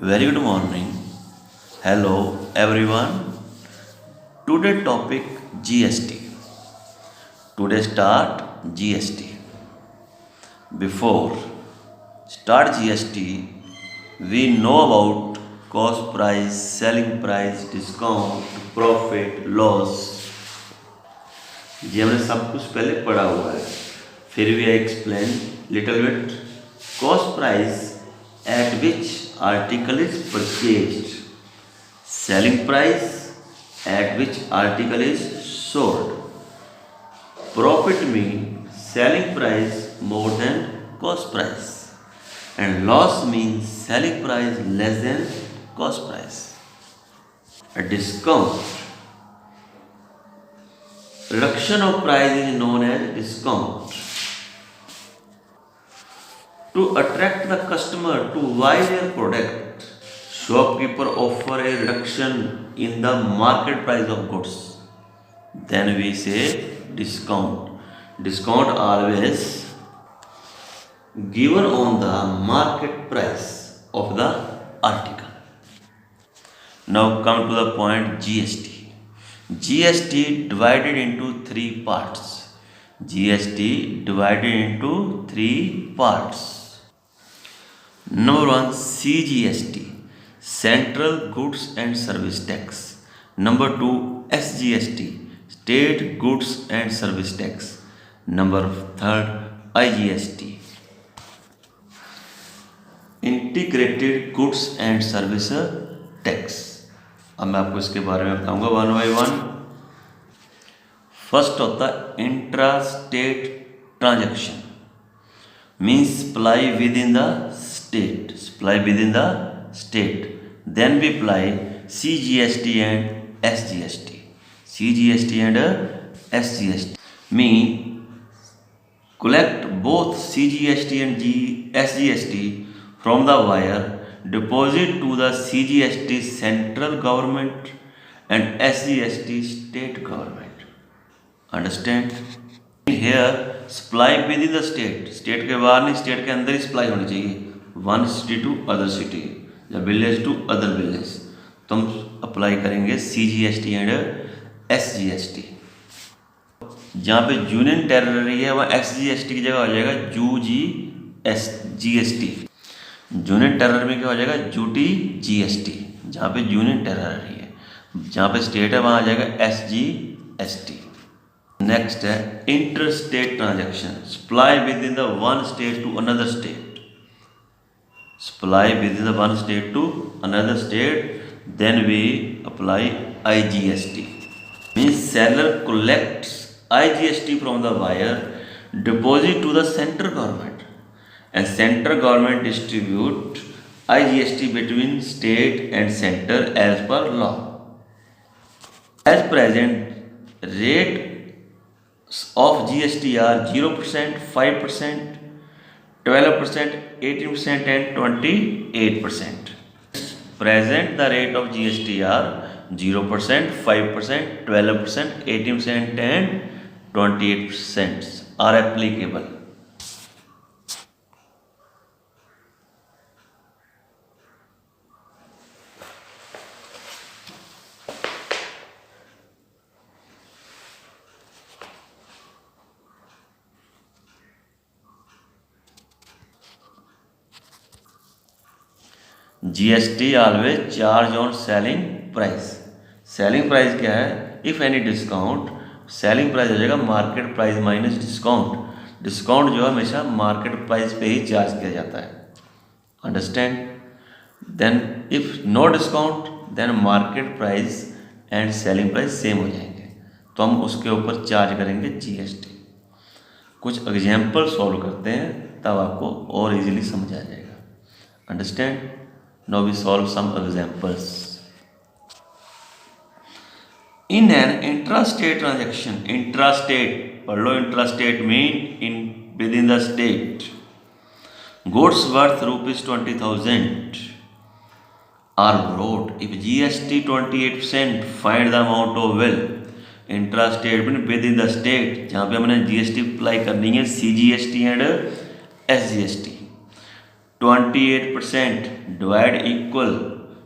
Very good morning. Hello everyone. Today topic GST. Today start GST. Before start GST, we know about cost price, selling price, discount, profit, loss. ये हमने सब कुछ पहले पढ़ा हुआ है. फिर भी I explain little bit. Cost price at which article is purchased. Selling price at which article is sold. Profit means selling price more than cost price. And loss means selling price less than cost price. A discount. Reduction of price is known as discount. To attract the customer to buy their product, shopkeeper offer a reduction in the market price of goods. Then we say discount. Discount always given on the market price of the article. Now come to the point GST. GST divided into three parts. GST divided into three parts. Number one, CGST, Central Goods and Service Tax. Number two, SGST, State Goods and Service Tax. Number third, IGST, Integrated Goods and Service Tax. अब मैं आपको इसके बारे में बताऊंगा one by one. First होता है intra state transaction, means supply within the state. Supply within the state. Then we apply CGST and SGST. CGST and SGST mean collect both CGST and SGST from the buyer, deposit to the CGST central government and SGST state government. Understand? Here supply within the state. State के बाहर नहीं, state के अंदर ही supply होनी चाहिए. One city to other city या village to other village. तो हम अप्लाई करेंगे CGST एंड SGST. जहाँ पे यूनियन टेरिटरी है वहाँ SGST की जगह हो जाएगा UGST. यूनियन टेरिटरी में क्या हो जाएगा UTGST. जहाँ पे यूनियन टेरिटरी है, जहाँ पे स्टेट है वहाँ आ जाएगा SGST. नेक्स्ट है inter state transaction. Supply within the one state to another state. Supply within the one state to another state. Then we apply IGST. Means seller collects IGST from the buyer, deposit to the central government and central government distribute IGST between state and centre as per law. As present rate of GST are 0%, 5%, 12%, 18% and 28%. Present the rate of GST are 0%, 5%, 12%, 18% and 28% are applicable. GST always charge on selling price. Selling price क्या है? If any discount, selling price हो जाएगा market price minus discount. Discount जो है हमेशा market price पे ही charge किया जाता है. Understand? Then if no discount then market price and selling price same हो जाएंगे, तो हम उसके ऊपर चार्ज करेंगे GST. कुछ एग्जाम्पल सॉल्व करते हैं तब आपको और इजीली समझ आ जाएगा. Understand? Now we solve some examples. In an intrastate transaction, intrastate, पढ़ लो intrastate mean in within the state. Goods worth ₹20,000 are brought. If GST 28%, find the amount of bill. Intrastate mean within the state, जहाँ पे हमने GST apply करनी है CGST and SGST. 28% divide equal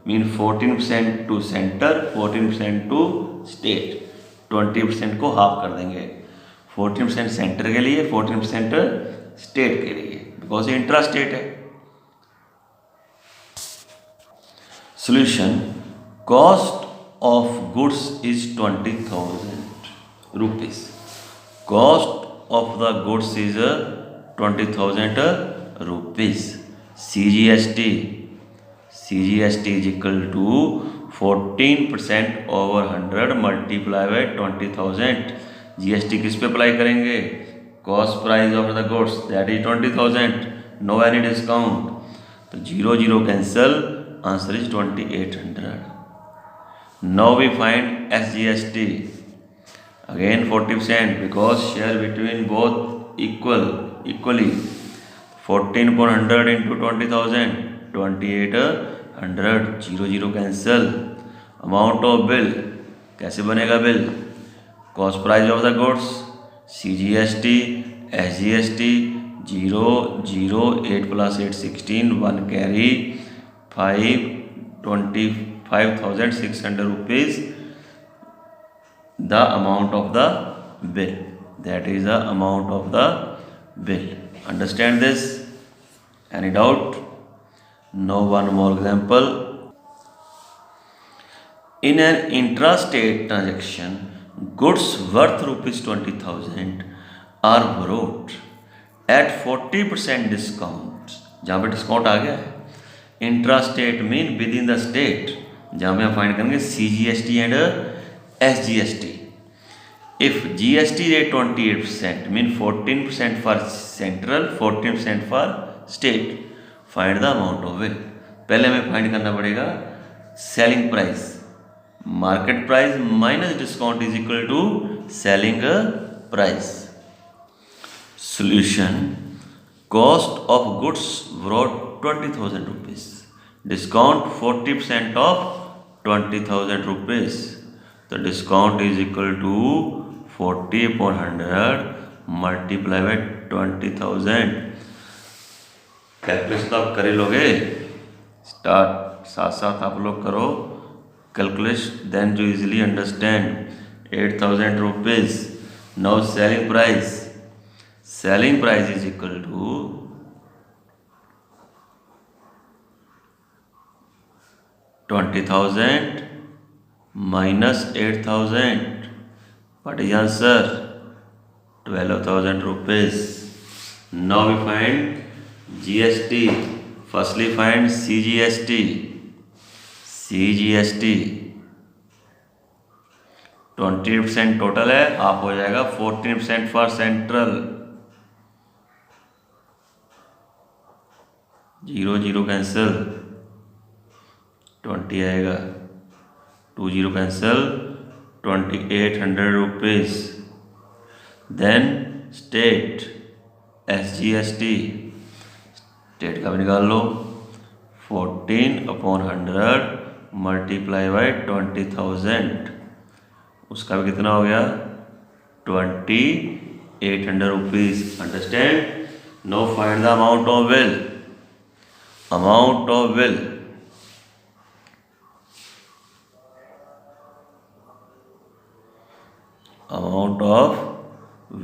mean 14% to centre, 14% to state. 20% को half कर देंगे, 14% centre के लिए, 14% स्टेट के लिए, बिकॉज ये इंट्रा स्टेट है। Solution, cost of goods is 20,000 rupees. Cost of the goods is 20,000 rupees. CGST is equal to 14% over 100 multiply by 20,000। GST किस पे अप्लाई करेंगे? Cost price of the goods, that is 20,000, no any discount. तो 0 0 cancel, answer is 2800। Now we find SGST, again 40% because share between both equally. 14/100 into 20,000, 2800। 0 0 cancel. Amount of bill, कैसे बनेगा bill? Cost price of the goods, CGST, SGST, 0 0, 8 + 8 16, 1 carry, 5, 25,600 rupees the amount of the bill, that is the amount of the bill. Understand this? Any doubt? Now one more example. In an intrastate transaction, goods worth rupees 20,000 are bought at 40% discount. जहाँ पे discount आ गया है, intrastate mean with in the state, जहाँ पे हम find करेंगे CGST and SGST. If GST rate 28% mean 14% for central, 14% for state. Find the amount of bill. पहले हमें फाइंड करना पड़ेगा selling price, market price minus discount is equal to selling price. Solution, cost of goods brought 20,000 rupees, discount 40% off 20,000 rupees. तो discount is equal to 40/100 multiply by 20,000। Calculation तो आप कर ही लोगे, start साथ साथ आप लोग करो कैलकुलेशन, देन जो easily understand. 8,000 rupees. Now selling price is equal to 20,000 minus 8,000. What is answer? 12,000 rupees. Now we find GST. Firstly find CGST. 20% total है, आप हो जाएगा 14% फॉर सेंट्रल। 0 0 कैंसल, 20 आएगा। 2 0 cancel, 2800 rupees. Then state SGST, state का भी निकाल लो। 14/100 multiply by 20,000, उसका भी कितना हो गया? 2800 rupees. Understand? Know find the amount of bill. Amount of bill, amount of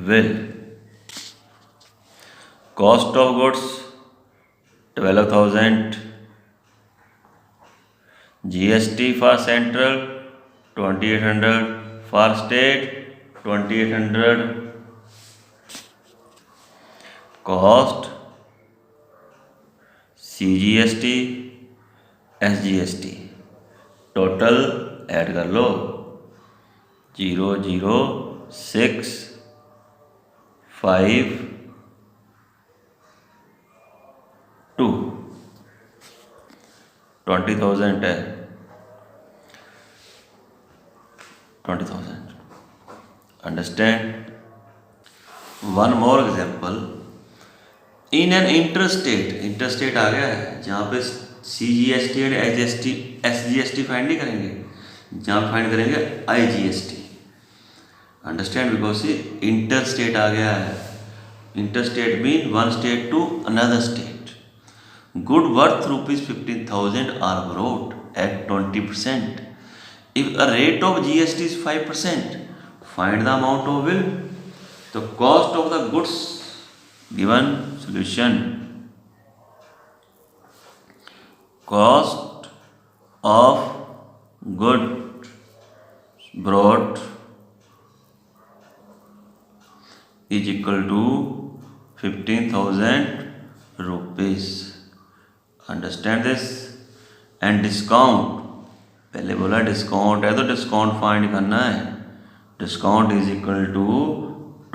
bill. Cost of goods 12,000. GST for central 2,800, for state 2,800. Cost CGST SGST total add कर लो। 0 0 6 5 2, 20,000 है। 20,000। Understand? One more example. In an interstate आ गया है, जहाँ पे CGST and SGST find नहीं करेंगे, जहाँ फाइंड करेंगे IGST। अंडरस्टैंड? बिकॉज से इंटर स्टेट आ गया है। Inter state mean one state to another state. Good worth rupees 15,000 are brought at 20%. If a rate of GST is 5%, find the amount of bill. The cost of the goods given solution. Cost of goods brought is equal to 15,000 rupees. Understand this? And discount, पहले बोला discount है तो discount find करना है. Discount is equal to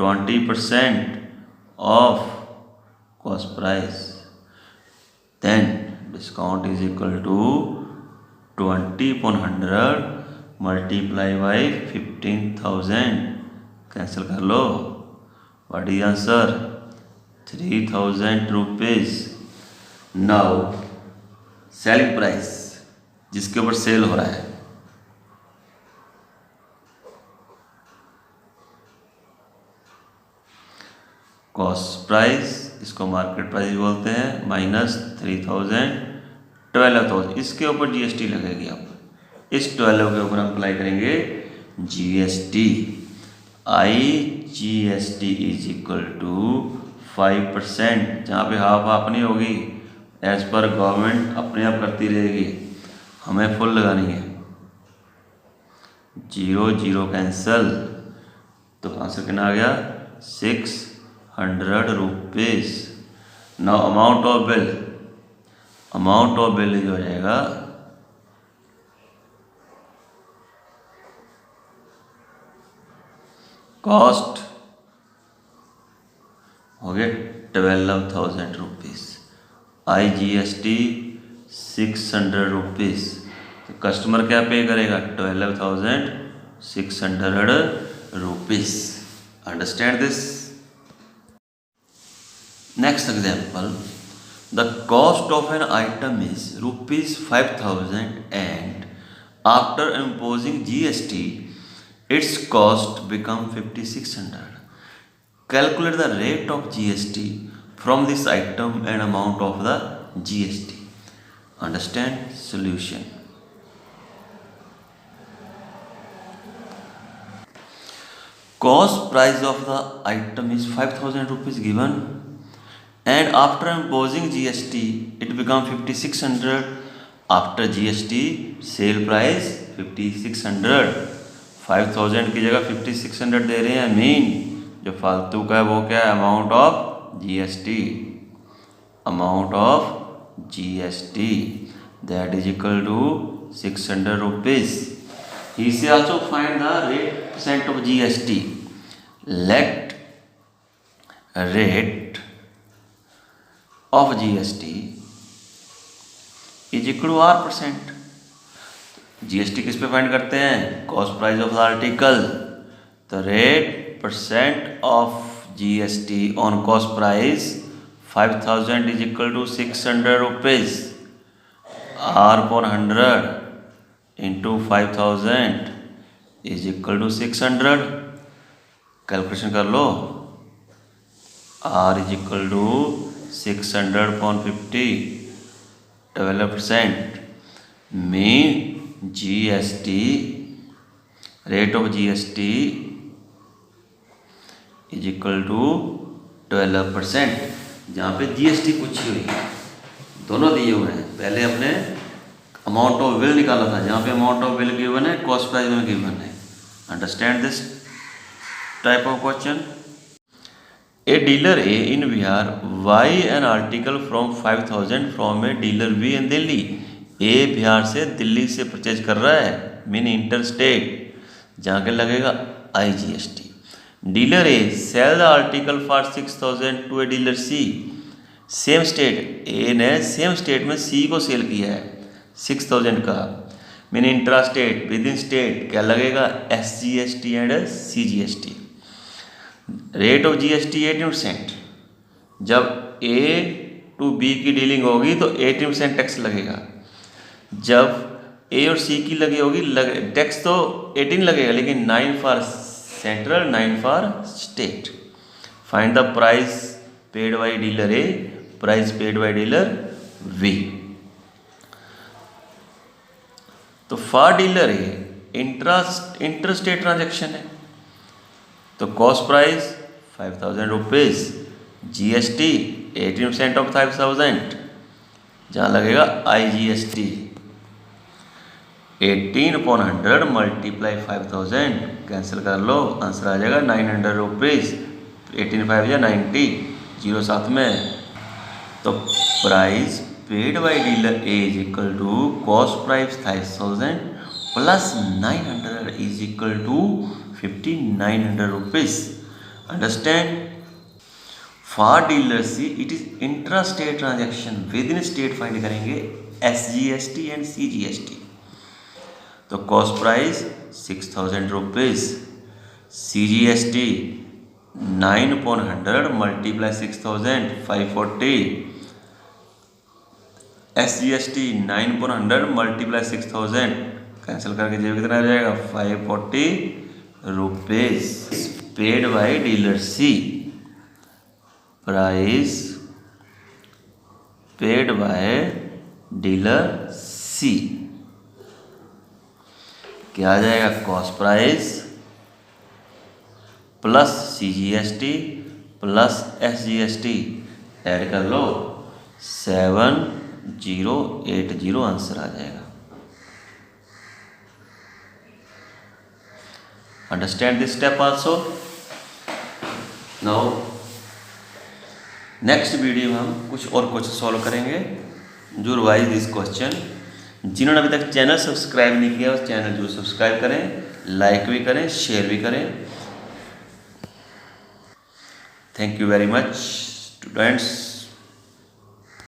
20% of cost price. Then discount is equal to 20/100 multiply by 15,000. Cancel कर लो. What is answer? 3,000 rupees. Now selling price, जिसके ऊपर सेल हो रहा है, कॉस्ट प्राइस, इसको मार्केट प्राइस बोलते हैं, माइनस 3,000, 12,000, इसके ऊपर जीएसटी लगेगी. आप इस 12 के ऊपर हम अप्लाई करेंगे GST. IGST is equal to 5%, जहाँ पे हाफ नहीं होगी, एज पर गवर्नमेंट अपने आप करती रहेगी, हमें फुल लगानी है. 0 कैंसल, तो आंसर कितना आ गया? 600 rupees. Now amount of bill, amount of bill जो हो जाएगा कॉस्ट हो गया 12,000 रुपीज. IGST 600 rupees. तो कस्टमर क्या पे करेगा? 12,600 rupees. Understand this? Next example, the cost of an item is rupees 5,000 and after imposing GST its cost become 5,600. Calculate the rate of GST from this item and amount of the GST. Understand? Solution. Cost price of the item is 5,000 rupees given, and after imposing GST it become 5,600. After GST sale price 5,600. 5,000 की जगह 5,600 दे रहे हैं. Mean जो फालतू का है वो क्या है? Amount of GST. Amount of GST that is equal to 600 rupees. He say also find the rate percent of GST. Let rate of GST is equal to R%. GST किस पे फाइंड करते हैं? Cost price of the article. तो rate percent of GST on cost price 5,000 is equal to 600 rupees. R/100 into 5,000 is equal to 600. Calculation कर लो. R is equal to 600/50, 12%. Mean GST, rate of GST is equal to 12%. जहाँ पे GST पूछी हुई है, दोनों दिए हुए हैं. पहले हमने अमाउंट ऑफ बिल निकाला था, जहाँ पे अमाउंट ऑफ बिल गिवन है, कॉस्ट प्राइस में गिवन है. Understand this type of question? A dealer A in Bihar buy an article from 5,000 from a dealer B in Delhi. ए बिहार से दिल्ली से परचेज कर रहा है, मीन इंटर स्टेट, जहाँ के लगेगा IGST. Dealer A sell the article for 6,000 to a dealer C. Same state, A ने same state में C को सेल किया है 6,000 का, mean intra state, within state क्या लगेगा? SGST and CGST. Rate of GST 18%. जब A टू B की डीलिंग होगी तो 18% टैक्स लगेगा. जब A और C की लगी होगी टैक्स तो 18 लगेगा, लेकिन 9 for central, 9 for state. Find the price paid by dealer A, price paid by dealer B. तो for dealer A interstate transaction है, तो cost price 5000 rupees, GST 18% of 5000, जहाँ लगेगा IGST 18/100 मल्टीप्लाई 5000, कैंसिल कर लो, आंसर आ जाएगा 900 रुपीज़। 18×5 या 90, 0 साथ में। तो price paid by dealer A is equal to cost price 5000 plus 900 is equal to 5900 rupees. Understand? For dealer C it is intra state transaction, within state find करेंगे SGST and CGST। तो cost प्राइस 6000 rupees, CGST 9/100 multiply 6000 540, SGST 9/100 multiply 6000, cancel करके जेब कितना आ जाएगा 540 rupees. Paid by dealer C, price paid by dealer सी क्या आ जाएगा, cost price plus CGST plus SGST, add कर लो 7080, आंसर आ जाएगा। Understand this step also. Now next video में हम कुछ और क्वेश्चन सॉल्व करेंगे जो रिवाइज दिस क्वेश्चन। जिन्होंने अभी तक चैनल सब्सक्राइब नहीं किया उस चैनल जरूर सब्सक्राइब करें, लाइक भी करें, शेयर भी करें। Thank you very much students.